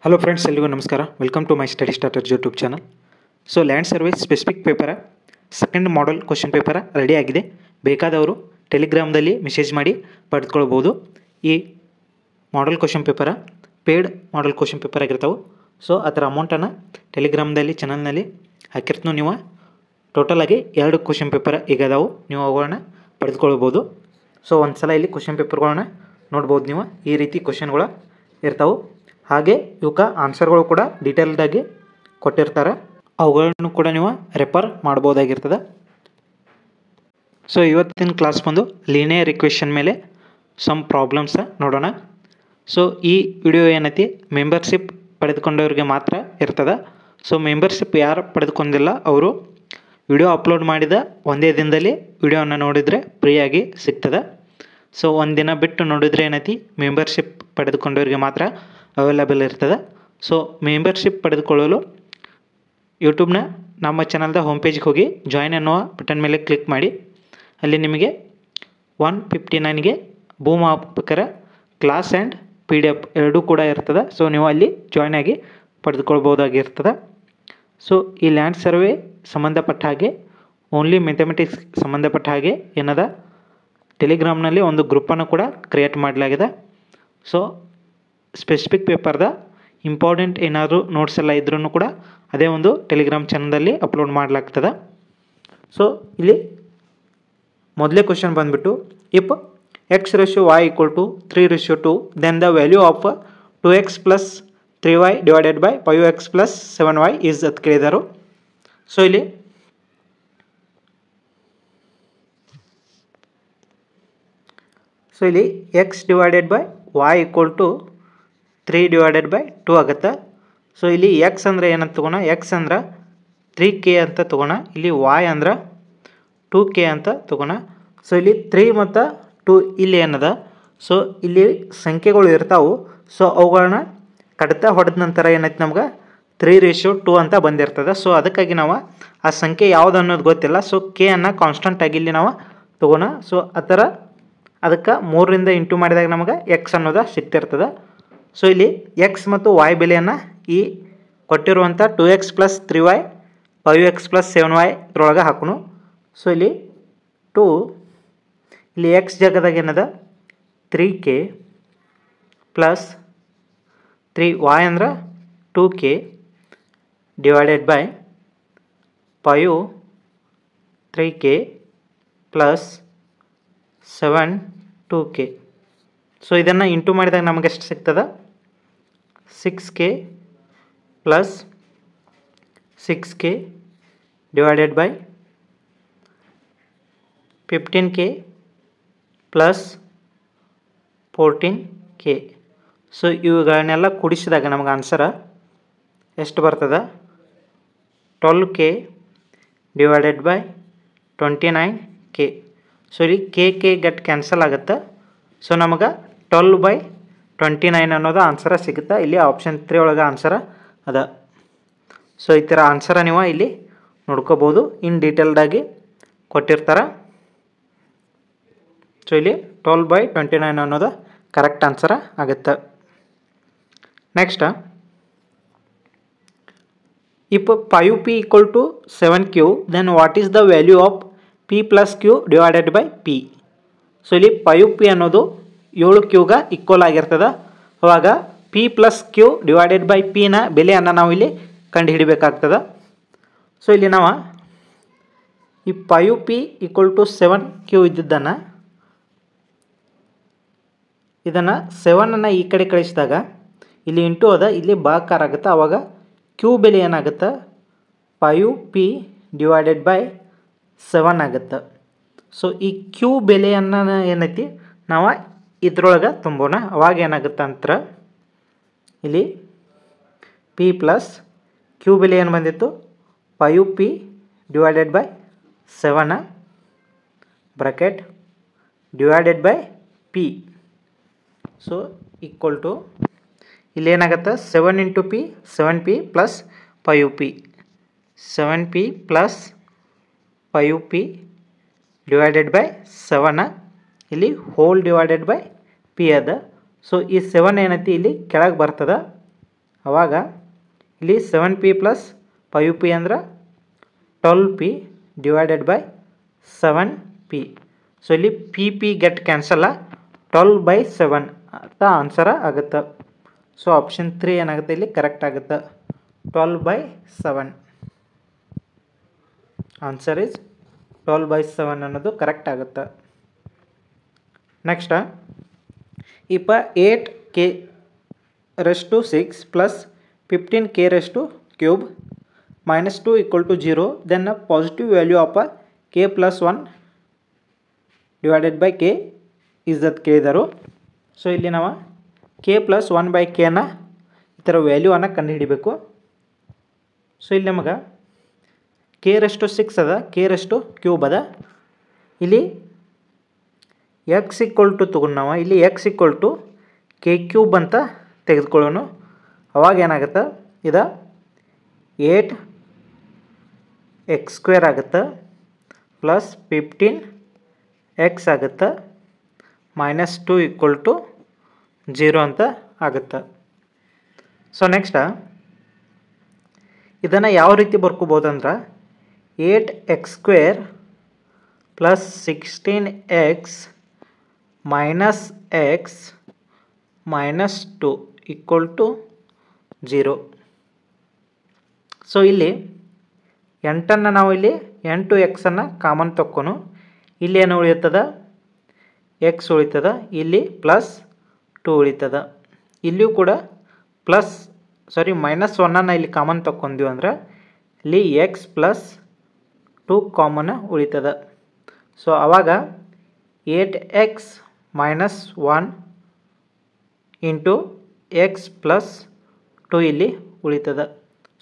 Hello friends, ಎಲ್ಲಿಗೂ ನಮಸ್ಕಾರ. Welcome to my study starter YouTube channel. So land survey specific paper second model question paper ready ಆಗಿದೆ. ಬೇಕಾದವರು ಟೆಲಿಗ್ರಾಮ್ದಲ್ಲಿ message ಮಾಡಿ ಪಡೆದುಕೊಳ್ಬೋದು. ಈ model question paper paid model question paper ಆಗಿರ್ತಾವೆ. ಸೊ ಅದರ ಅಮೌಂಟನ್ನು ಟೆಲಿಗ್ರಾಮ್ದಲ್ಲಿ ಚಾನಲ್ನಲ್ಲಿ ಹಾಕಿರ್ತೀನಿ. ನೀವು ಟೋಟಲಾಗಿ 2 ಕ್ವಶನ್ ಪೇಪರ್ ಈಗ ಅದಾವೆ, ನೀವು ಅವುಗಳನ್ನ ಪಡೆದುಕೊಳ್ಬೋದು. ಸೊ ಒಂದು ಸಲ ಇಲ್ಲಿ ಕ್ವಶನ್ ಪೇಪರ್ಗಳನ್ನ ನೋಡ್ಬೋದು. ನೀವು ಈ ರೀತಿ ಕ್ವಶನ್ಗಳು ಇರ್ತಾವೆ. ಹಾಗೆ ಇವಕ್ಕೆ ಆನ್ಸರ್ಗಳು ಕೂಡ ಡೀಟೇಲ್ಡಾಗಿ ಕೊಟ್ಟಿರ್ತಾರೆ, ಅವುಗಳನ್ನು ಕೂಡ ನೀವು ರೆಫರ್ ಮಾಡ್ಬೋದಾಗಿರ್ತದೆ. ಸೊ ಇವತ್ತಿನ ಕ್ಲಾಸ್ ಬಂದು ಲೀನಿಯರ್ ಇಕ್ವೇಷನ್ ಮೇಲೆ ಸಮ್ ಪ್ರಾಬ್ಲಮ್ಸ ನೋಡೋಣ. ಸೊ ಈ ವಿಡಿಯೋ ಏನೈತಿ ಮೆಂಬರ್ಶಿಪ್ ಪಡೆದುಕೊಂಡವ್ರಿಗೆ ಮಾತ್ರ ಇರ್ತದೆ. ಸೊ ಮೆಂಬರ್ಶಿಪ್ ಯಾರು ಪಡೆದುಕೊಂಡಿಲ್ಲ ಅವರು ವಿಡಿಯೋ ಅಪ್ಲೋಡ್ ಮಾಡಿದ ಒಂದೇ ದಿನದಲ್ಲಿ ವಿಡಿಯೋನ ನೋಡಿದರೆ ಫ್ರೀಯಾಗಿ ಸಿಗ್ತದೆ. ಸೊ ಒಂದು ದಿನ ಬಿಟ್ಟು ನೋಡಿದರೆ ಏನೈತಿ ಮೆಂಬರ್ಶಿಪ್ ಪಡೆದುಕೊಂಡವ್ರಿಗೆ ಮಾತ್ರ ಅವೈಲೇಬಲ್ ಇರ್ತದೆ. ಸೊ ಮೆಂಬರ್ಶಿಪ್ ಪಡೆದುಕೊಳ್ಳಲು ಯೂಟ್ಯೂಬ್ನ ನಮ್ಮ ಚಾನಲ್ದ ಹೋಮ್ ಪೇಜ್ಗೆ ಹೋಗಿ ಜಾಯ್ನ್ ಅನ್ನುವ ಬಟನ್ ಮೇಲೆ ಕ್ಲಿಕ್ ಮಾಡಿ. ಅಲ್ಲಿ ನಿಮಗೆ 159ಗೆ ಭೂಮಾಪಕರ ಕ್ಲಾಸ್ ಆ್ಯಂಡ್ PDF ಎರಡೂ ಕೂಡ ಇರ್ತದೆ. ಸೊ ನೀವು ಅಲ್ಲಿ ಜಾಯ್ನ್ ಆಗಿ ಪಡೆದುಕೊಳ್ಬೋದಾಗಿರ್ತದೆ. ಸೊ ಈ ಲ್ಯಾಂಡ್ ಸರ್ವೆ ಸಂಬಂಧಪಟ್ಟ ಹಾಗೆ ಓನ್ಲಿ ಮ್ಯಾಥಮೆಟಿಕ್ಸ್ ಸಂಬಂಧಪಟ್ಟ ಹಾಗೆ ಏನದ ಟೆಲಿಗ್ರಾಮ್ನಲ್ಲಿ ಒಂದು ಗ್ರೂಪನ್ನು ಕೂಡ ಕ್ರಿಯೇಟ್ ಮಾಡಲಾಗಿದೆ. ಸೊ ಸ್ಪೆಸಿಫಿಕ್ ಪೇಪರ್ದ ಇಂಪಾರ್ಟೆಂಟ್ ಏನಾದರೂ ನೋಟ್ಸ್ ಎಲ್ಲ ಇದ್ರೂ ಕೂಡ ಅದೇ ಒಂದು ಟೆಲಿಗ್ರಾಮ್ ಚಾನಲಲ್ಲಿ ಅಪ್ಲೋಡ್ ಮಾಡಲಾಗ್ತದೆ. ಸೊ ಇಲ್ಲಿ ಮೊದಲೇ ಕ್ವಶನ್ ಬಂದುಬಿಟ್ಟು, if x/y = 3:2 then the value of 2x + 3y / 5x + 7y is ಅಂತ ಕೇಳಿದರು. ಸೊ ಇಲ್ಲಿ x / y = 3/2 ಆಗುತ್ತೆ. ಸೊ ಇಲ್ಲಿ x ಅಂದರೆ ಏನಂತ ತಗೋಣ, x ಅಂದ್ರೆ 3k ಅಂತ ತಗೋಣ, ಇಲ್ಲಿ y ಅಂದ್ರೆ 2k ಅಂತ ತಗೋಣ. ಸೊ ಇಲ್ಲಿ 3 ಮತ್ತು 2 ಇಲ್ಲಿ ಏನದ, ಸೊ ಇಲ್ಲಿ ಸಂಖ್ಯೆಗಳು ಇರ್ತಾವೆ. ಸೊ ಅವುಗಳನ್ನ ಕಡಿತ ಹೊಡೆದ ನಂತರ ಏನೈತೆ ನಮ್ಗೆ 3:2 ಅಂತ ಬಂದಿರ್ತದೆ. ಸೊ ಅದಕ್ಕಾಗಿ ನಾವು ಆ ಸಂಖ್ಯೆ ಯಾವುದು ಅನ್ನೋದು ಗೊತ್ತಿಲ್ಲ. ಸೊ ಕೆ ಅನ್ನು ಕಾನ್ಸ್ಟಂಟಾಗಿ ಇಲ್ಲಿ ನಾವು ತಗೋಣ. ಸೊ ಆ ಥರ ಅದಕ್ಕೆ 3ರಿಂದ ಇಂಟು ಮಾಡಿದಾಗ ನಮಗೆ ಎಕ್ಸ್ ಅನ್ನೋದು ಸಿಗ್ತಿರ್ತದೆ. ಸೊ ಇಲ್ಲಿ ಎಕ್ಸ್ ಮತ್ತು y ಬೆಲೆಯನ್ನು ಈ ಕೊಟ್ಟಿರುವಂಥ 2x + 3y 5x + 7y ಇದ್ರೊಳಗೆ ಹಾಕೋಣ. ಸೊ ಇಲ್ಲಿ 2 ಇಲ್ಲಿ ಎಕ್ಸ್ ಜಾಗದಾಗ ಏನದ 3k + 3y ಅಂದ್ರೆ 2k / 5 3k + 7 2k. ಸೊ ಇದನ್ನು ಇಂಟು ಮಾಡಿದಾಗ ನಮಗೆ ಎಷ್ಟು ಸಿಗ್ತದೆ, 6k + 6k / 15k + 14k. So ಇವುಗಳನ್ನೆಲ್ಲ ಕೂಡಿಸಿದಾಗ ನಮಗೆ ಆನ್ಸರ ಎಷ್ಟು ಬರ್ತದೆ, 12k / 29k. ಸೊ ಇಲ್ಲಿ ಕೆ ಗೆಟ್ ಕ್ಯಾನ್ಸಲ್ ಆಗುತ್ತೆ. ಸೊ ನಮಗೆ 12/29 ಅನ್ನೋದು ಆನ್ಸರ ಸಿಗುತ್ತೆ. ಇಲ್ಲಿ ಆಪ್ಷನ್ 3 ಒಳಗೆ ಆನ್ಸರ ಅದ. ಸೊ ಈ ಥರ ಆನ್ಸರ ನೀವು ಇಲ್ಲಿ ನೋಡ್ಕೋಬೋದು, ಇನ್ ಡೀಟೇಲ್ಡಾಗಿ ಕೊಟ್ಟಿರ್ತಾರೆ. ಸೊ ಇಲ್ಲಿ 12/29 ಅನ್ನೋದು ಕರೆಕ್ಟ್ ಆನ್ಸರ ಆಗುತ್ತೆ. Next, if 5p = 7q then what is the value of p + q / p. So ಇಲ್ಲಿ 5p ಅನ್ನೋದು 7qಗೆ ಈಕ್ವಲ್ ಆಗಿರ್ತದೆ. ಅವಾಗ p + q / p ನ ಬೆಲೆಯನ್ನು ನಾವು ಇಲ್ಲಿ ಕಂಡುಹಿಡಬೇಕಾಗ್ತದೆ. ಸೊ ಇಲ್ಲಿ ನಾವು ಈ 5p = 7q ಇದ್ದಿದ್ದನ್ನು ಇದನ್ನು 7ಅನ್ನು ಈ ಕಡೆ ಕಳಿಸಿದಾಗ ಇಲ್ಲಿ ಇಂಟು ಅದ, ಇಲ್ಲಿ ಭಾಗಾಕಾರ ಆಗುತ್ತೆ. ಆವಾಗ q ಬೆಲೆ ಏನಾಗುತ್ತೆ, 5p / 7 ಆಗುತ್ತೆ. ಸೊ ಈ q ಬೆಲೆಯನ್ನು ಏನೈತಿ ನಾವು ಇದ್ರೊಳಗೆ ತುಂಬೋಣ. ಅವಾಗ ಏನಾಗುತ್ತೆ ಅಂತ ಇಲ್ಲಿ p + q ಬೆಲೆ ಏನು ಬಂದಿತ್ತು, 5p / 7 bracket / p. So equal to ಇಲ್ಲಿ ಏನಾಗುತ್ತೆ 7 × p 7p + 5p 7p + 5p / 7 ಇಲ್ಲಿ ಹೋಲ್ / p ಅದ. ಸೊ ಈ 7 ಏನೈತಿ ಇಲ್ಲಿ ಕೆಳಗೆ ಬರ್ತದೆ. ಆವಾಗ ಇಲ್ಲಿ 7p ಪ್ಲಸ್ 5p ಅಂದ್ರೆ 12p divided by 7p. So ಇಲ್ಲಿ ಪಿ ಗೆಟ್ ಕ್ಯಾನ್ಸಲ್ಲ 12/7 ಅಂತ ಆನ್ಸರ್ ಆಗುತ್ತೆ. ಸೊ ಆಪ್ಷನ್ 3 ಏನಾಗುತ್ತೆ ಇಲ್ಲಿ ಕರೆಕ್ಟ್ ಆಗುತ್ತೆ. 12/7 ಆನ್ಸರ್ ಇಸ್ 12/7 ಅನ್ನೋದು ಕರೆಕ್ಟ್ ಆಗುತ್ತೆ. Next if 8k⁻6 plus 15k⁻³ minus 2 equal to 0, then a positive value of a k plus 1 divided by k is that ಕೇಳಿದರು. So ಇಲ್ಲಿ ನಾವು k plus 1/k ನ ಈ ಥರ ವ್ಯಾಲ್ಯೂವನ್ನು ಕಂಡುಹಿಡಿಬೇಕು. ಸೊ ಇಲ್ಲಿ ನಮಗೆ k⁻6 ಅದ, k⁻³ ಅದ. ಇಲ್ಲಿ x ಈಕ್ವಲ್ ಟು ತೊಗೊಂಡು ನಾವು ಇಲ್ಲಿ x ಈಕ್ವಲ್ ಟು k³ ಅಂತ ತೆಗೆದುಕೊಳ್ಳೋಣ. ಅವಾಗ ಏನಾಗುತ್ತೆ, ಇದು 8x² ಆಗುತ್ತೆ ಪ್ಲಸ್ 15x ಆಗುತ್ತೆ ಮೈನಸ್ 2 ಈಕ್ವಲ್ ಟು 0 ಅಂತ ಆಗುತ್ತೆ. ಸೊ ನೆಕ್ಸ್ಟ್ ಇದನ್ನು ಯಾವ ರೀತಿ ಬರ್ಕೋಬೋದಂದ್ರೆ 8x² plus 16x minus x minus 2 equal to 0. So ಇಲ್ಲಿ 8ಅನ್ನು ನಾವು ಇಲ್ಲಿ 8x ಕಾಮನ್ ತಕ್ಕೊನು. ಇಲ್ಲಿ ಏನು ಉಳಿಯುತ್ತದೆ, x ಉಳಿತದ, ಇಲ್ಲಿ ಪ್ಲಸ್ 2 ಉಳಿತದ. ಇಲ್ಲಿಯೂ ಕೂಡ ಮೈನಸ್ 1 ಇಲ್ಲಿ ಕಾಮನ್ ತಕ್ಕೊಂತೀವಿ ಅಂದ್ರೆ ಇಲ್ಲಿ x ಪ್ಲಸ್ 2 ಕಾಮನ್ ಉಳಿತದ. ಸೊ ಆವಾಗ 8x minus 1 into x plus 2 ಇಲ್ಲಿ ಉಳಿತದ.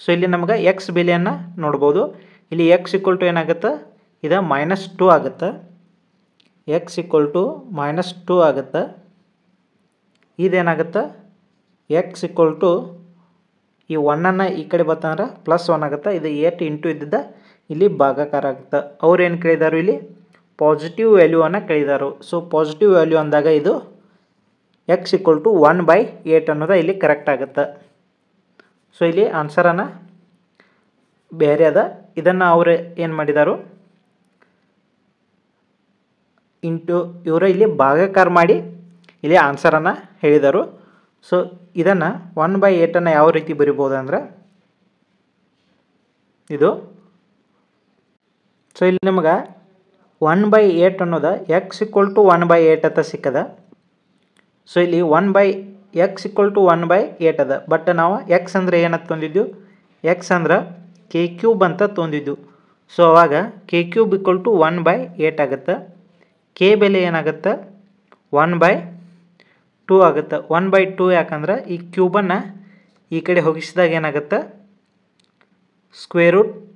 ಸೊ ಇಲ್ಲಿ ನಮ್ಗೆ x ಬೆಲೆಯನ್ನು ನೋಡ್ಬೋದು. ಇಲ್ಲಿ x ಈಕ್ವಲ್ ಟು ಏನಾಗುತ್ತೆ, ಇದು ಮೈನಸ್ 2 ಆಗುತ್ತೆ. x ಈಕ್ವಲ್ ಟು ಮೈನಸ್ 2 ಆಗುತ್ತೆ. ಇದೇನಾಗುತ್ತೆ, x ಈಕ್ವಲ್ ಟು ಈ 1 ಈ ಕಡೆ ಬರ್ತಂದ್ರೆ ಪ್ಲಸ್ 1 ಆಗುತ್ತೆ. ಇದು 8 ಇಂಟು ಇದ್ದಿದ್ದ ಇಲ್ಲಿ ಭಾಗಾಕಾರ ಆಗುತ್ತೆ. ಅವ್ರು ಏನು ಕೇಳಿದಾರು, ಇಲ್ಲಿ ಪಾಸಿಟಿವ್ ವ್ಯಾಲ್ಯೂವನ್ನು ಕೇಳಿದಾರು. ಸೊ ಪಾಸಿಟಿವ್ ವ್ಯಾಲ್ಯೂ ಅಂದಾಗ ಇದು x ಈಕ್ವಲ್ ಟು 1/8 ಅನ್ನೋದು ಇಲ್ಲಿ ಕರೆಕ್ಟ್ ಆಗುತ್ತೆ. ಸೊ ಇಲ್ಲಿ ಆನ್ಸರನ್ನು ಬೇರೆ ಅದ. ಇದನ್ನು ಅವರು ಏನು ಮಾಡಿದಾರು, ಇವರು ಇಲ್ಲಿ ಭಾಗಾಕಾರ ಮಾಡಿ ಇಲ್ಲಿ ಆನ್ಸರನ್ನು ಹೇಳಿದರು. ಸೊ ಇದನ್ನು 1/8 ಯಾವ ರೀತಿ ಬರಿಬೋದು ಅಂದ್ರೆ ಇದು. ಸೊ ಇಲ್ಲಿ ನಮಗೆ 1/8 ಅನ್ನೋದು x ಈಕ್ವಲ್ ಟು 1/8 ಅಂತ ಸಿಕ್ಕದ. ಸೊ ಇಲ್ಲಿ x ಈಕ್ವಲ್ ಟು 1/8 ಅದ. ಬಟ್ ನಾವು x ಅಂದರೆ ಏನಂತ ತೊಂದಿದ್ದು, x ಅಂದ್ರೆ k³ ಅಂತ ತೊಂದಿದ್ದು. ಸೊ ಅವಾಗ k³ ಈಕ್ವಲ್ ಟು 1/8 ಆಗುತ್ತೆ. k ಬೆಲೆ ಏನಾಗುತ್ತೆ, 1/2 ಆಗುತ್ತೆ. 1/2 ಯಾಕಂದ್ರೆ ಈ ಕ್ಯೂಬನ್ನು ಈ ಕಡೆ ಹೋಗಿಸಿದಾಗ ಏನಾಗುತ್ತೆ,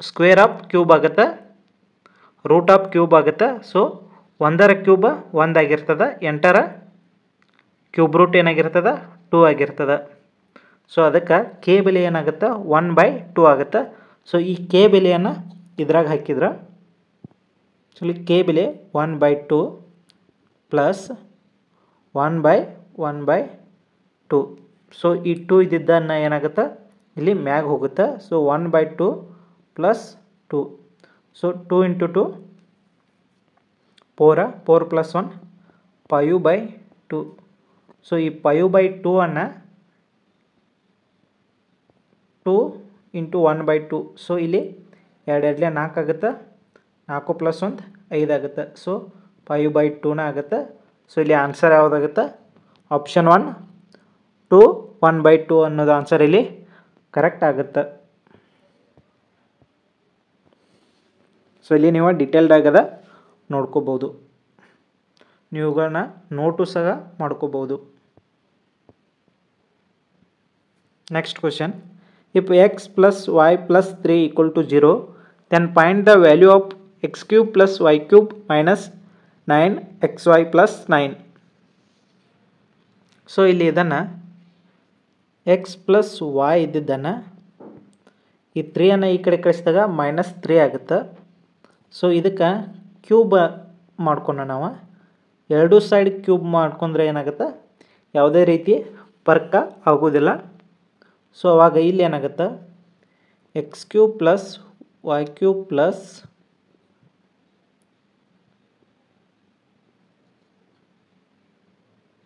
ಸ್ಕ್ವೇರ್ ಆಫ್ ಕ್ಯೂಬ್ ಆಗುತ್ತೆ, ರೂಟ್ ಆಫ್ ಕ್ಯೂಬ್ ಆಗುತ್ತೆ. ಸೊ 1ರ ಕ್ಯೂಬ್ 1 ಆಗಿರ್ತದೆ, 8ರ ಕ್ಯೂಬ್ ರೂಟ್ ಏನಾಗಿರ್ತದೆ 2 ಆಗಿರ್ತದೆ. ಸೊ ಅದಕ್ಕೆ ಕೆ ಬೆಲೆ ಏನಾಗುತ್ತೆ 1/2 ಆಗುತ್ತೆ. ಸೊ ಈ ಕೆ ಬೆಲೆಯನ್ನು ಇದ್ರಾಗ ಹಾಕಿದ್ರೆ ಸೊ ಇಲ್ಲಿ ಕೆ ಬೆಲೆ 1/2 ಪ್ಲಸ್ 1/2. ಸೊ ಈ 2 ಇದ್ದಿದ್ದನ್ನು ಏನಾಗುತ್ತೆ ಇಲ್ಲಿ ಮ್ಯಾಗ ಹೋಗುತ್ತೆ. So 1/2 plus 2. So 2 into 2 4 plus 1 5/2. So ಈ 5/2 ಅನ್ನು 2 ಇಂಟು 1/2. ಸೊ ಇಲ್ಲಿ 2 4 ಆಗುತ್ತೆ, 4 ಪ್ಲಸ್ 1 5 ಆಗುತ್ತೆ. ಸೊ 5/2 ಆಗುತ್ತೆ. ಸೊ ಇಲ್ಲಿ ಆನ್ಸರ್ ಯಾವುದಾಗುತ್ತೆ, ಆಪ್ಷನ್ 1 2 1/2 ಅನ್ನೋದು ಆನ್ಸರ್ ಇಲ್ಲಿ ಕರೆಕ್ಟ್ ಆಗುತ್ತೆ. ಸೊ ಇಲ್ಲಿ ನೀವು ಡಿಟೇಲ್ಡ್ ಆಗದ ನೋಡ್ಕೋಬೋದು, ನೀವುಗಳನ್ನ ನೋಟು ಸಹ ಮಾಡ್ಕೋಬೋದು. Next question, if x plus y plus 3 equal to 0, then find the value of x³ plus y³ minus 9xy plus 9. So ಇಲ್ಲಿ ಇದನ್ನು x plus y ಇದ್ದಿದ್ದನ್ನು ಈ 3 ಈ ಕಡೆ ಕಳಿಸಿದಾಗ -3 ಆಗುತ್ತೆ. ಸೊ ಇದಕ್ಕೆ ಕ್ಯೂಬ್ ಮಾಡ್ಕೊಂಡ ನಾವು ಎರಡೂ ಸೈಡ್ ಕ್ಯೂಬ್ ಮಾಡ್ಕೊಂಡ್ರೆ ಏನಾಗುತ್ತೆ, ಯಾವುದೇ ರೀತಿ ಫರ್ಕ ಆಗೋದಿಲ್ಲ. ಸೊ ಅವಾಗ ಇಲ್ಲಿ ಏನಾಗುತ್ತೆ x cube plus y cube plus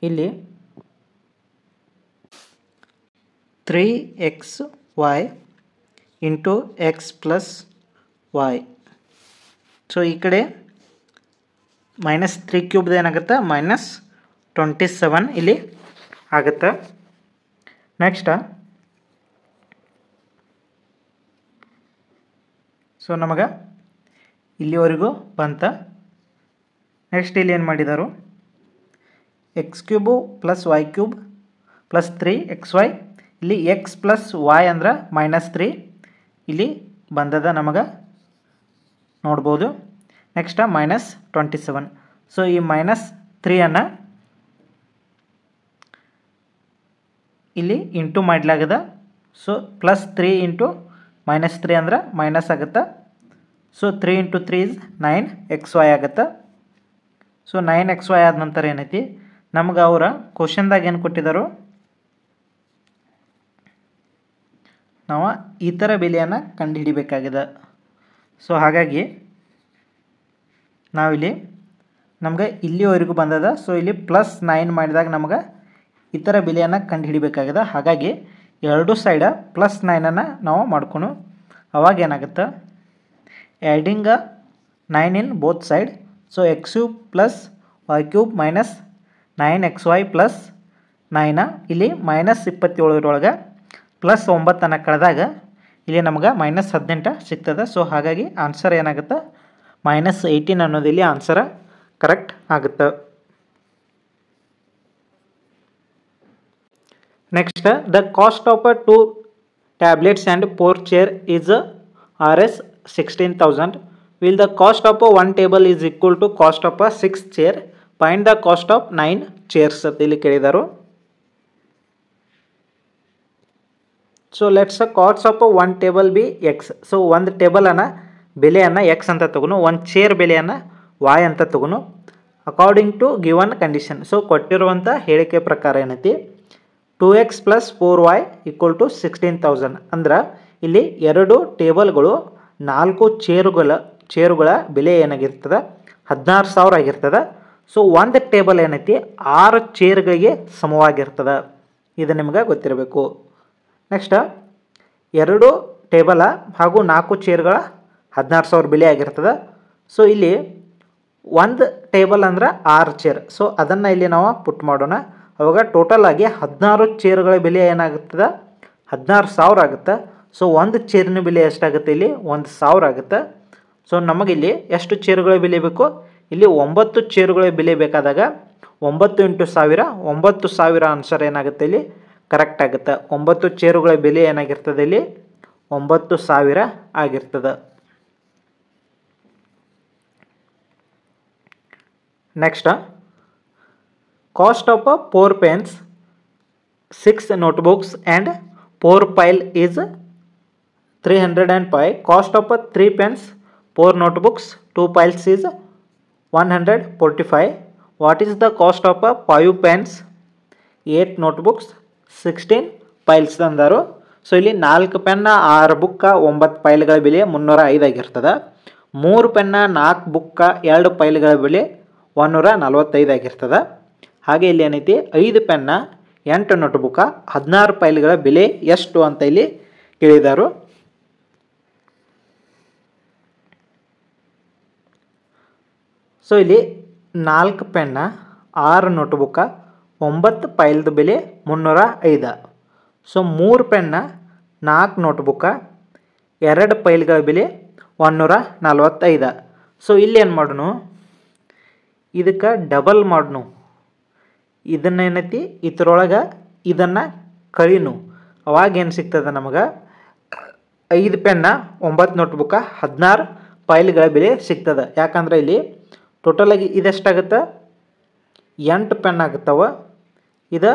ಇಲ್ಲಿ 3xy into x plus y. So ಈ ಕಡೆ -3 ಕ್ಯೂಬ್ದು ಏನಾಗುತ್ತೆ -27 ಇಲ್ಲಿ ಆಗುತ್ತೆ. ನೆಕ್ಸ್ಟ್ ಸೊ ನಮಗೆ ಇಲ್ಲಿವರೆಗೂ ಬಂತ. ನೆಕ್ಸ್ಟ್ ಇಲ್ಲಿ ಏನು ಮಾಡಿದರು, x cube plus y cube plus 3xy, ಇಲ್ಲಿ ಎಕ್ಸ್ ಪ್ಲಸ್ ವೈ ಅಂದ್ರೆ -3 ಇಲ್ಲಿ ಬಂದದ ನಮಗೆ ನೋಡ್ಬೋದು. ನೆಕ್ಸ್ಟ್ -27. ಸೊ ಈ -3 ಇಲ್ಲಿ ಇಂಟು ಮಾಡಲಾಗದ. ಸೊ +3 ಇಂಟು -3 ಅಂದ್ರೆ ಮೈನಸ್ ಆಗುತ್ತೆ. ಸೊ 3 × 3 = 9xy ಆಗುತ್ತೆ. ಸೊ 9xy ಆದ ನಂತರ ಏನೈತಿ ನಮ್ಗೆ ಅವರ ಕ್ವಶನ್ದಾಗ ಏನು ಕೊಟ್ಟಿದ್ದಾರೆ, ನಾವು ಈ ಥರ ಬೆಲೆಯನ್ನು ಕಂಡುಹಿಡಿಬೇಕಾಗಿದೆ. ಸೊ ಹಾಗಾಗಿ ನಾವಿಲ್ಲಿ ನಮ್ಗೆ ಇಲ್ಲಿವರೆಗೂ ಬಂದದ. ಸೊ ಇಲ್ಲಿ +9 ಮಾಡಿದಾಗ ನಮ್ಗೆ ಈ ಥರ ಬೆಲೆಯನ್ನು ಕಂಡುಹಿಡಿಬೇಕಾಗಿದೆ. ಹಾಗಾಗಿ ಎರಡು ಸೈಡ +9 ನಾವು ಮಾಡ್ಕೊಂಡು ಅವಾಗ ಏನಾಗುತ್ತೆ, adding 9 in both side. So x cube plus y cube -9xy plus 9 ಇಲ್ಲಿ -27 +9 ಕಳೆದಾಗ ಇಲ್ಲಿ ನಮ್ಗೆ -18 ಸಿಗ್ತದೆ. ಸೊ ಹಾಗಾಗಿ ಆನ್ಸರ್ ಏನಾಗುತ್ತೆ -18 ಅನ್ನೋದು ಇಲ್ಲಿ ಆನ್ಸರ್ ಕರೆಕ್ಟ್ ಆಗುತ್ತೆ. Next the cost of 2 tablets and 4 chair is Rs 16,000. Will the cost of 1 table is equal to cost of 6 chair? Find the cost of 9 chairs ಅಂತ ಇಲ್ಲಿ ಕೇಳಿದರು. So let's cost of 1 table B X. So ಒಂದು ಟೇಬಲನ್ನು ಬೆಲೆಯನ್ನು X ಅಂತ ತಗೊಂಡು ಒಂದು chair ಬೆಲೆಯನ್ನು y ಅಂತ ತಗೊಂಡು according to given condition. So ಕೊಟ್ಟಿರುವಂಥ ಹೇಳಿಕೆ ಪ್ರಕಾರ ಏನೈತಿ 2x + 4y = 16,000. ಅಂದ್ರೆ ಇಲ್ಲಿ 2 ಟೇಬಲ್ಗಳು 4 ಚೇರುಗಳ ಬೆಲೆ ಏನಾಗಿರ್ತದೆ 16,000 ಆಗಿರ್ತದೆ. ಸೊ ಒಂದು ಟೇಬಲ್ ಏನೈತಿ 6 ಚೇರ್ಗಳಿಗೆ ಸಮವಾಗಿರ್ತದೆ. ಇದು ನಿಮ್ಗೆ ಗೊತ್ತಿರಬೇಕು. ನೆಕ್ಸ್ಟ್ 2 ಟೇಬಲ ಹಾಗೂ 4 ಚೇರ್ಗಳ 16,000 ಬೆಲೆ ಆಗಿರ್ತದೆ. ಸೊ ಇಲ್ಲಿ ಒಂದು ಟೇಬಲ್ ಅಂದ್ರೆ 6 ಚೇರ್. ಸೊ ಅದನ್ನು ಇಲ್ಲಿ ನಾವು ಪುಟ್ ಮಾಡೋಣ. ಅವಾಗ ಟೋಟಲ್ ಆಗಿ 16 ಚೇರ್ಗಳ ಬೆಲೆ ಏನಾಗುತ್ತದೆ 16,000 ಆಗುತ್ತೆ. ಸೊ ಒಂದು ಚೇರಿನ ಬೆಲೆ ಎಷ್ಟಾಗುತ್ತೆ ಇಲ್ಲಿ 1,000 ಆಗುತ್ತೆ. ಸೊ ನಮಗಿಲ್ಲಿ ಎಷ್ಟು ಚೇರುಗಳ ಬೆಲೆ ಬೇಕು, ಇಲ್ಲಿ 9 ಚೇರುಗಳ ಬೆಲೆ ಬೇಕಾದಾಗ 9 × 1000 9,000 ಆನ್ಸರ್ ಏನಾಗುತ್ತೆ ಇಲ್ಲಿ ಕರೆಕ್ಟ್ ಆಗುತ್ತೆ. 9 ಚೇರುಗಳ ಬೆಲೆ ಏನಾಗಿರ್ತದೆ ಇಲ್ಲಿ 9,000 ಆಗಿರ್ತದೆ. Next cost of 4 pens, 6 notebooks and 4 pile is 305. Cost of 3 pens, 4 notebooks, 2 piles is 145. What is the cost of 5 pens, 8 notebooks, 16 piles ಅಂದರು. ಸೊ ಇಲ್ಲಿ 4 ಪೆನ್ನ 6 ಬುಕ್ಕ 9 ಪೈಲ್ಗಳ ಬೆಲೆ 305 ಆಗಿರ್ತದೆ. 3 ಪೆನ್ನ 4 ಬುಕ್ಕ 2 ಪೈಲ್ಗಳ ಬೆಲೆ 145 ಆಗಿರ್ತದೆ. ಹಾಗೆ ಇಲ್ಲಿ ಏನೈತಿ 5 ಪೆನ್ನ 8 ನೋಟ್ಬುಕ್ಕ 16 ಪೈಲ್ಗಳ ಬೆಲೆ ಎಷ್ಟು ಅಂತ ಇಲ್ಲಿ ಕೇಳಿದರು. ಸೊ ಇಲ್ಲಿ 4 ಪೆನ್ನ 6 ನೋಟ್ಬುಕ್ಕ 9 ಪೈಲ್ದ ಬೆಲೆ 305. ಸೊ 3 ಪೆನ್ನ 4 ನೋಟ್ಬುಕ್ಕ 2 ಪೈಲ್ಗಳ ಬೆಲೆ 145. ಸೊ ಇಲ್ಲಿ ಏನು ಮಾಡೋಣ, ಇದಕ್ಕೆ ಡಬಲ್ ಮಾಡೋಣ. ಇದನ್ನೇನೈತಿ ಇದರೊಳಗೆ ಇದನ್ನು ಕಳಿನು. ಅವಾಗ ಏನು ಸಿಗ್ತದೆ ನಮಗೆ 5 ಪೆನ್ನ 9 ನೋಟ್ಬುಕ್ಕ 16 ಪೈಲ್ಗಳ ಬೆಲೆ ಸಿಗ್ತದೆ. ಯಾಕಂದರೆ ಇಲ್ಲಿ ಟೋಟಲಾಗಿ ಇದೆಷ್ಟಾಗುತ್ತೆ 8 ಪೆನ್ ಆಗುತ್ತವ. ಇದು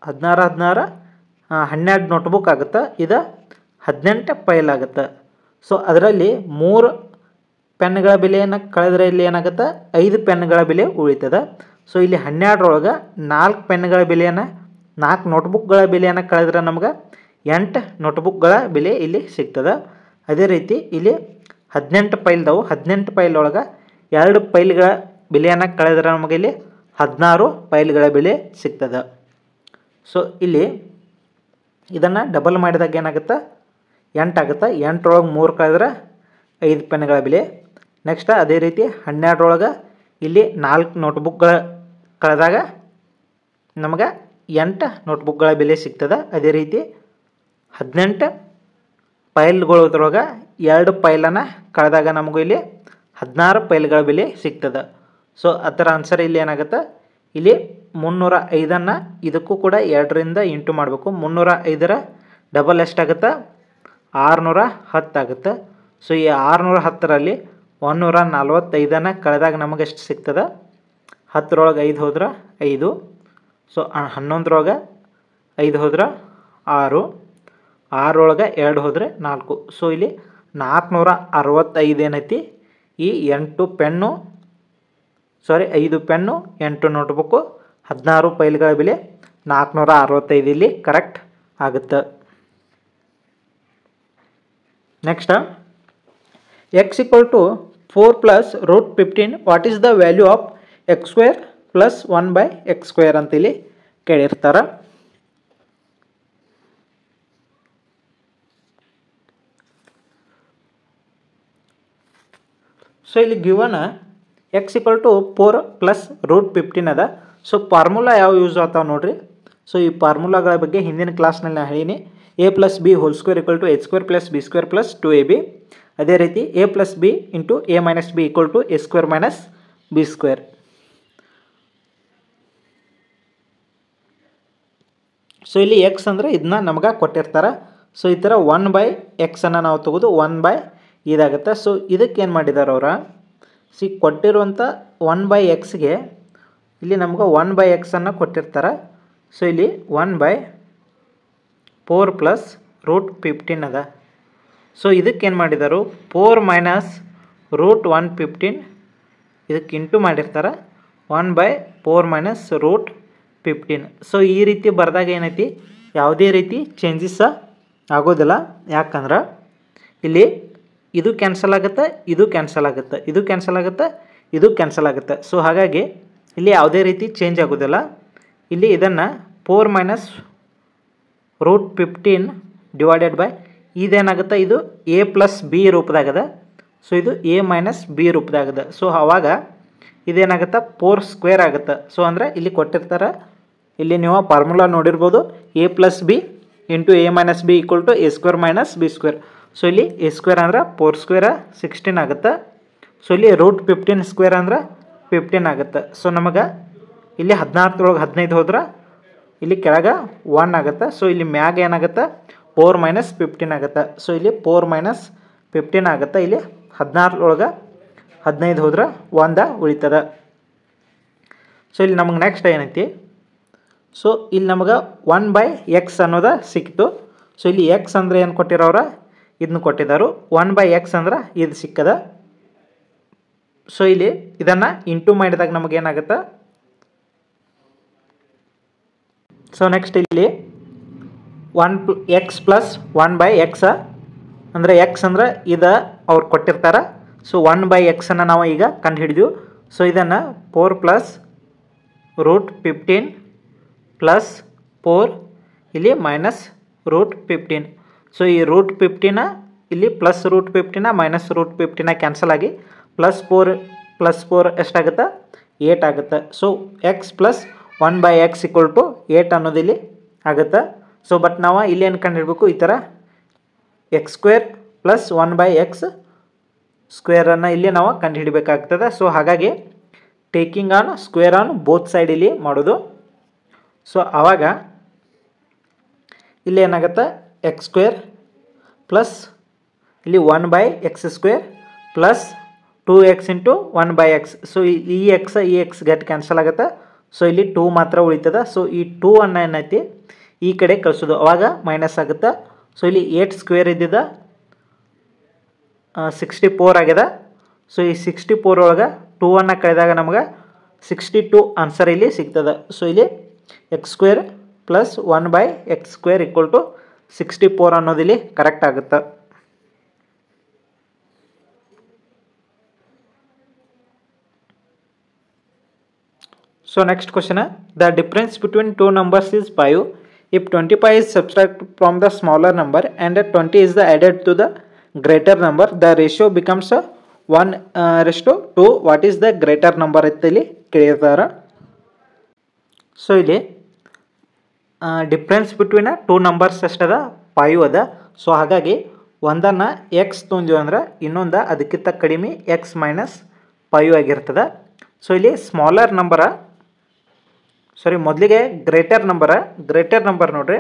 12 ನೋಟ್ಬುಕ್ ಆಗುತ್ತೆ. ಇದು 18 ಪೈಲ್ ಆಗುತ್ತೆ. ಸೊ ಅದರಲ್ಲಿ 3 ಪೆನ್ಗಳ ಬೆಲೆಯನ್ನು ಕಳೆದ್ರೆ ಇಲ್ಲಿ ಏನಾಗುತ್ತೆ 5 ಪೆನ್ಗಳ ಬೆಲೆ ಉಳಿತದೆ. ಸೊ ಇಲ್ಲಿ 12 4 ಪೆನ್ಗಳ ಬೆಲೆಯನ್ನು 4 ನೋಟ್ಬುಕ್ಗಳ ಬೆಲೆಯನ್ನು ಕಳೆದ್ರೆ ನಮ್ಗೆ 8 ನೋಟ್ಬುಕ್ಗಳ ಬೆಲೆ ಇಲ್ಲಿ ಸಿಗ್ತದೆ. ಅದೇ ರೀತಿ ಇಲ್ಲಿ 18 ಫೈಲ್ದವು 18 ಫೈಲ್ ಒಳಗೆ 2 ಫೈಲ್ಗಳ ಬೆಲೆಯನ್ನು ಕಳೆದ್ರೆ ನಮಗೆ ಇಲ್ಲಿ 16 ಫೈಲ್ಗಳ ಬೆಲೆ ಸಿಗ್ತದೆ. ಸೊ ಇಲ್ಲಿ ಇದನ್ನು ಡಬಲ್ ಮಾಡಿದಾಗ ಏನಾಗುತ್ತೆ 8 ಆಗುತ್ತೆ. 8 ಒಳಗೆ 3 ಕಳೆದ್ರೆ 5 ಪೆನ್ಗಳ ಬೆಲೆ. ನೆಕ್ಸ್ಟ್ ಅದೇ ರೀತಿ 12 ಒಳಗೆ ಇಲ್ಲಿ 4 ನೋಟ್ಬುಕ್ಗಳ ಕಳೆದಾಗ ನಮಗೆ 8 ನೋಟ್ಬುಕ್ಗಳ ಬೆಲೆ ಸಿಗ್ತದೆ. ಅದೇ ರೀತಿ 18 ಫೈಲ್ಗಳೊಳಗೆ 2 ಫೈಲನ್ನು ಕಳೆದಾಗ ನಮಗೂ ಇಲ್ಲಿ 16 ಫೈಲ್ಗಳ ಬೆಲೆ ಸಿಗ್ತದೆ. ಸೊ ಅದರ ಆನ್ಸರ್ ಇಲ್ಲಿ ಏನಾಗುತ್ತೆ, ಇಲ್ಲಿ 305ಅನ್ನು ಇದಕ್ಕೂ ಕೂಡ 2ರಿಂದ ಇಂಟು ಮಾಡಬೇಕು. 305ರ ಡಬಲ್ ಎಷ್ಟಾಗುತ್ತೆ, 610 ಆಗುತ್ತೆ. ಸೊ ಈ 610ರಲ್ಲಿ 145ಅನ್ನು ಕಳೆದಾಗ ನಮಗೆ ಎಷ್ಟು ಸಿಗ್ತದೆ, 10ರೊಳಗೆ 5 ಹೋದ್ರೆ 5. ಸೊ 11ರೊಳಗೆ 5 ಹೋದ್ರೆ 6, 6ರೊಳಗೆ 2 ಹೋದರೆ 4. ಸೊ ಇಲ್ಲಿ 465 ಏನೈತಿ ಈ 5 ಪೆನ್ನು 8 ನೋಟ್ಬುಕ್ಕು 16 ಫೈಲ್ಗಳ ಬೆಲೆ 465 ಇಲ್ಲಿ ಕರೆಕ್ಟ್ ಆಗುತ್ತೆ. Next x = 4 + √15 what is the value of x² + 1/x² ಅಂತ ಇಲ್ಲಿ ಕೇಳಿರ್ತಾರೆ. ಸೊ ಇಲ್ಲಿ ಗಿವನ್ x = 4 + √15 ಅದ. ಸೊ ಫಾರ್ಮುಲಾ ಯಾವ ಯೂಸ್ ಆಗ್ತಾವೆ ನೋಡ್ರಿ. ಸೊ ಈ ಫಾರ್ಮುಲಾಗಳ ಬಗ್ಗೆ ಹಿಂದಿನ ಕ್ಲಾಸ್ನಲ್ಲಿ ನಾನು ಹೇಳೀನಿ. a + b² = h² + b² + 2ab. ಅದೇ ರೀತಿ a + b × a - b = a² - b². So ಇಲ್ಲಿ x ಅಂದರೆ ಇದನ್ನ ನಮಗೆ ಕೊಟ್ಟಿರ್ತಾರೆ. ಸೊ ಈ ಥರ 1/x ಅನ್ನು ನಾವು ತೆಗೆದು 1/ ಇದಾಗುತ್ತೆ. ಸೊ ಇದಕ್ಕೆ ಏನು ಮಾಡಿದ್ದಾರೆ ಅವರ, ಕೊಟ್ಟಿರುವಂಥ 1/xಗೆ ಇಲ್ಲಿ ನಮ್ಗೆ 1/x ಅನ್ನು ಕೊಟ್ಟಿರ್ತಾರೆ. ಸೊ ಇಲ್ಲಿ 1/4 + √15 ಅದ. ಸೊ ಇದಕ್ಕೆ ಏನು ಮಾಡಿದರು, 4 - √115 ಇದಕ್ಕೆ ಇಂಟು ಮಾಡಿರ್ತಾರೆ 1/4 - √15. ಸೊ ಈ ರೀತಿ ಬರೆದಾಗ ಏನೈತಿ, ಯಾವುದೇ ರೀತಿ ಚೇಂಜಸ್ ಆಗೋದಿಲ್ಲ. ಯಾಕಂದ್ರೆ ಇಲ್ಲಿ ಇದು ಕ್ಯಾನ್ಸಲ್ ಆಗುತ್ತೆ, ಇದು ಕ್ಯಾನ್ಸಲ್ ಆಗುತ್ತೆ, ಇದು ಕ್ಯಾನ್ಸಲ್ ಆಗುತ್ತೆ, ಇದು ಕ್ಯಾನ್ಸಲ್ ಆಗುತ್ತೆ. ಸೊ ಹಾಗಾಗಿ ಇಲ್ಲಿ ಯಾವುದೇ ರೀತಿ ಚೇಂಜ್ ಆಗೋದಿಲ್ಲ. ಇಲ್ಲಿ ಇದನ್ನು 4 - √15 ಡಿವೈಡೆಡ್ ಬೈ ಇದೇನಾಗುತ್ತೆ, ಇದು a + b ರೂಪದಾಗದ. ಸೊ ಇದು a - b ರೂಪದಾಗದ. ಸೊ ಆವಾಗ ಇದೇನಾಗುತ್ತೆ 4² ಆಗುತ್ತೆ. ಸೊ ಅಂದರೆ ಇಲ್ಲಿ ಕೊಟ್ಟಿರ್ತಾರೆ, ಇಲ್ಲಿ ನೀವು ಫಾರ್ಮುಲಾ ನೋಡಿರ್ಬೋದು, a + b × a - b = a² - b². So ಇಲ್ಲಿ a² ಅಂದ್ರೆ 4² 16 ಆಗುತ್ತೆ. ಸೊ ಇಲ್ಲಿ √15² ಅಂದ್ರೆ 15 ಆಗುತ್ತೆ. ಸೊ ನಮಗೆ ಇಲ್ಲಿ 16ರೊಳಗೆ 15 ಹೋದ್ರೆ ಇಲ್ಲಿ ಕೆಳಗೆ 1 ಆಗುತ್ತೆ. ಸೊ ಇಲ್ಲಿ ಮ್ಯಾಗ ಏನಾಗುತ್ತೆ 4 - 15 ಆಗುತ್ತೆ. ಸೊ ಇಲ್ಲಿ 4 - 15 ಆಗುತ್ತೆ. ಇಲ್ಲಿ 16ರೊಳಗೆ 15 ಹೋದ್ರೆ 1 ಉಳಿತದೆ. ಸೊ ಇಲ್ಲಿ ನಮಗೆ ನೆಕ್ಸ್ಟ್ ಏನೈತಿ, ಸೊ ಇಲ್ಲಿ ನಮಗೆ 1/x ಅನ್ನೋದು ಸಿಕ್ತು. ಸೊ ಇಲ್ಲಿ x ಅಂದರೆ ಏನು ಕೊಟ್ಟಿರೋರ, ಇದನ್ನು ಕೊಟ್ಟಿದ್ದಾರೆ. 1/x ಅಂದ್ರೆ ಇದು ಸಿಕ್ಕದ. ಸೊ ಇಲ್ಲಿ ಇದನ್ನು ಇಂಟು ಮಾಡಿದಾಗ ನಮಗೇನಾಗುತ್ತೆ, ಸೊ ನೆಕ್ಸ್ಟ್ ಇಲ್ಲಿ 1x + 1/x ಅಂದರೆ x ಅಂದ್ರೆ ಇದು ಅವ್ರು ಕೊಟ್ಟಿರ್ತಾರೆ. ಸೊ 1/x ಅನ್ನು ನಾವು ಈಗ ಕಂಡು ಹಿಡಿದು, ಸೊ ಇದನ್ನು 4 + √15 + 4 ಇಲ್ಲಿ -√15. ಸೊ ಈ √15 ಇಲ್ಲಿ +√15 -√15 ಕ್ಯಾನ್ಸಲ್ ಆಗಿ +4 + 4 ಎಷ್ಟಾಗುತ್ತೆ 8 ಆಗುತ್ತೆ. ಸೊ x + 1/x = 8 ಅನ್ನೋದು ಇಲ್ಲಿ ಆಗುತ್ತೆ. ಸೊ ಬಟ್ ನಾವು ಇಲ್ಲಿ ಏನು ಕಂಡುಹಿಡಬೇಕು, ಈ ಥರ x² + 1/x² ಅನ್ನು ಇಲ್ಲಿ ನಾವು ಕಂಡುಹಿಡಬೇಕಾಗ್ತದೆ. ಸೊ ಹಾಗಾಗಿ taking on square on both side ಇಲ್ಲಿ ಮಾಡೋದು. ಸೊ ಆವಾಗ ಇಲ್ಲಿ ಏನಾಗುತ್ತೆ x² ಪ್ಲಸ್ ಇಲ್ಲಿ 1/x² plus 2x × 1/x. So ಈ ಎಕ್ಸ್ ಗೆಟ್ ಕ್ಯಾನ್ಸಲ್ ಆಗುತ್ತೆ. ಸೊ ಇಲ್ಲಿ 2 ಮಾತ್ರ ಉಳಿತದೆ. ಸೊ ಈ 2 ಅನ್ನು ಏನೈತಿ ಈ ಕಡೆ ಕಳಿಸೋದು, ಅವಾಗ ಮೈನಸ್ ಆಗುತ್ತೆ. ಸೊ ಇಲ್ಲಿ 8² ಇದ್ದಿದ್ದ 64 ಆಗಿದೆ. ಸೊ ಈ 64 ಒಳಗೆ 2 ಕಳೆದಾಗ ನಮಗೆ 62 ಆನ್ಸರ್ ಇಲ್ಲಿ ಸಿಗ್ತದೆ. ಸೊ ಇಲ್ಲಿ x² plus 1/x² equal to 64 ಅನ್ನೋದಿಲ್ಲಿ ಕರೆಕ್ಟ್ ಆಗುತ್ತೆ. So next question, the difference between two numbers is 5. If 25 is subtracted from the smaller number and 20 is the added to the greater number, the ratio becomes 1:2. What is the greater number ಅಂತೇಳಿ ಕೇಳಿರ್ತಾರೆ. So ಇಲ್ಲಿ difference between two numbers ಎಷ್ಟದ 5 ಅದ. So ಹಾಗಾಗಿ ಒಂದನ್ನು X ತೊಂದಿವಿ ಅಂದ್ರೆ ಇನ್ನೊಂದು ಅದಕ್ಕಿಂತ ಕಡಿಮೆ X minus 5 ಆಗಿರ್ತದೆ. ಸೊ ಇಲ್ಲಿ ಸ್ಮಾಲರ್ ನಂಬರ ಮೊದಲಿಗೆ ಗ್ರೇಟರ್ ನಂಬರ್ ನೋಡ್ರಿ,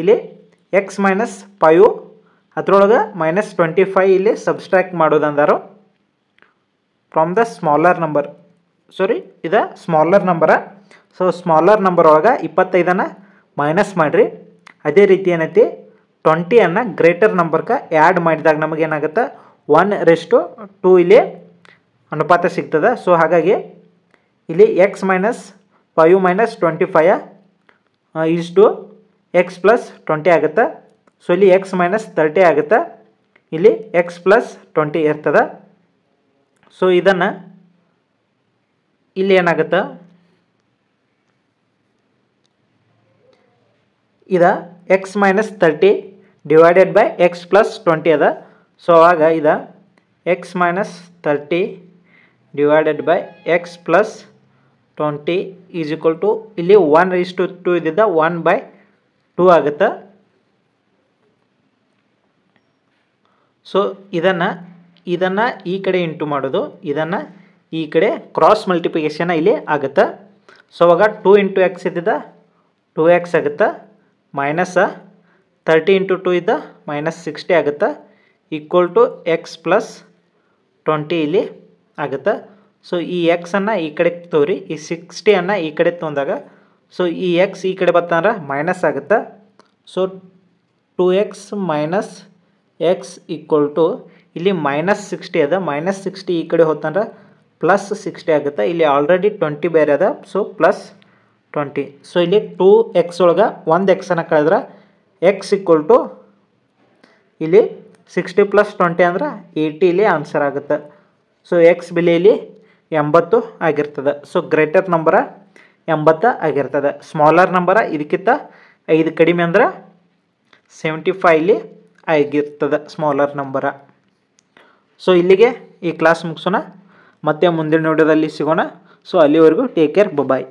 ಇಲ್ಲಿ ಎಕ್ಸ್ ಮೈನಸ್ 5 ಅದರೊಳಗೆ -25 ಇಲ್ಲಿ ಸಬ್ಸ್ಟ್ರಾಕ್ಟ್ ಮಾಡೋದಂದಾರು ಫ್ರಮ್ ದ ಸ್ಮಾಲರ್ ನಂಬರ್. ಇದು smaller number. So smaller number ಒಳಗೆ 25 ಮೈನಸ್ ಮಾಡಿರಿ. ಅದೇ ರೀತಿ ಏನೈತಿ 20 ಗ್ರೇಟರ್ ನಂಬರ್ಗೆ ಆ್ಯಡ್ ಮಾಡಿದಾಗ ನಮಗೇನಾಗುತ್ತೆ 1:2 ಇಲ್ಲಿ ಅನುಪಾತ ಸಿಗ್ತದೆ. ಸೊ ಹಾಗಾಗಿ ಇಲ್ಲಿ x minus 5 minus 25 is to x plus 20 ಆಗುತ್ತೆ. ಸೊ ಇಲ್ಲಿ ಎಕ್ಸ್ ಮೈನಸ್ 30 ಆಗುತ್ತೆ, ಇಲ್ಲಿ ಎಕ್ಸ್ ಪ್ಲಸ್ 20 ಇರ್ತದೆ. ಸೊ ಇದನ್ನು ಇಲ್ಲಿ ಏನಾಗುತ್ತೆ, ಇದು x minus 30 divided by x plus 20 ಅದ. ಸೊ ಆವಾಗ ಇದು x minus 30 divided by x plus 20 is equal to ಇಲ್ಲಿ 1:2 ಇದ್ದಿದ್ದ 1/2 ಆಗುತ್ತೆ. ಸೊ ಇದನ್ನು ಈ ಕಡೆ ಇಂಟು ಮಾಡೋದು, ಇದನ್ನು ಈ ಕಡೆ ಕ್ರಾಸ್ ಮಲ್ಟಿಪ್ಲಿಕೇಶನ್ ಇಲ್ಲಿ ಆಗುತ್ತೆ. ಸೊ ಅವಾಗ 2 × x ಇದ್ದಿದ್ದ 2x ಆಗುತ್ತೆ, ಮೈನಸ್ 30 × 2 ಇದ್ದ -60 ಆಗುತ್ತೆ, ಈಕ್ವಲ್ ಟು ಎಕ್ಸ್ ಪ್ಲಸ್ 20 ಇಲ್ಲಿ ಆಗುತ್ತೆ. ಸೊ ಈ ಎಕ್ಸನ್ನು ಈ ಕಡೆ ತೋರಿ, ಈ 60 ಈ ಕಡೆ ತೊಗೊಂಡಾಗ ಸೊ ಈ ಎಕ್ಸ್ ಈ ಕಡೆ ಬರ್ತಂದ್ರೆ ಮೈನಸ್ ಆಗುತ್ತೆ. So 2x minus x equal to ಇಲ್ಲಿ -60 ಅದ, -60 ಈ ಕಡೆ ಹೋತಂದ್ರೆ +60 ಆಗುತ್ತೆ. ಇಲ್ಲಿ ಆಲ್ರೆಡಿ 20 ಬೇರೆ ಅದ, ಸೊ +20. ಸೊ ಇಲ್ಲಿ 2x ಒಳಗೆ 1 ಎಕ್ಸನ್ನು ಕಳೆದ್ರೆ ಎಕ್ಸ್ ಈಕ್ವಲ್ ಟು ಇಲ್ಲಿ 60 + 20 ಅಂದ್ರೆ 80 ಇಲ್ಲಿ ಆನ್ಸರ್ ಆಗುತ್ತೆ. ಸೊ ಎಕ್ಸ್ ಬೆಲೆ ಇಲ್ಲಿ 80 ಆಗಿರ್ತದೆ. ಸೊ ಗ್ರೇಟರ್ ನಂಬರ 80 ಆಗಿರ್ತದೆ. ಸ್ಮಾಲರ್ ನಂಬರ ಇದಕ್ಕಿಂತ 5 ಕಡಿಮೆ ಅಂದ್ರೆ 75 ಇಲ್ಲಿ ಆಗಿರ್ತದೆ ಸ್ಮಾಲರ್ ನಂಬರ. ಸೊ ಇಲ್ಲಿಗೆ ಈ ಕ್ಲಾಸ್ ಮುಗಿಸೋಣ, ಮತ್ತೆ ಮುಂದಿನ ವಿಡಿಯೋದಲ್ಲಿ ಸಿಗೋಣ. ಸೊ ಅಲ್ಲಿವರೆಗೂ ಟೇಕ್ ಕೇರ್, ಬಾಯ್.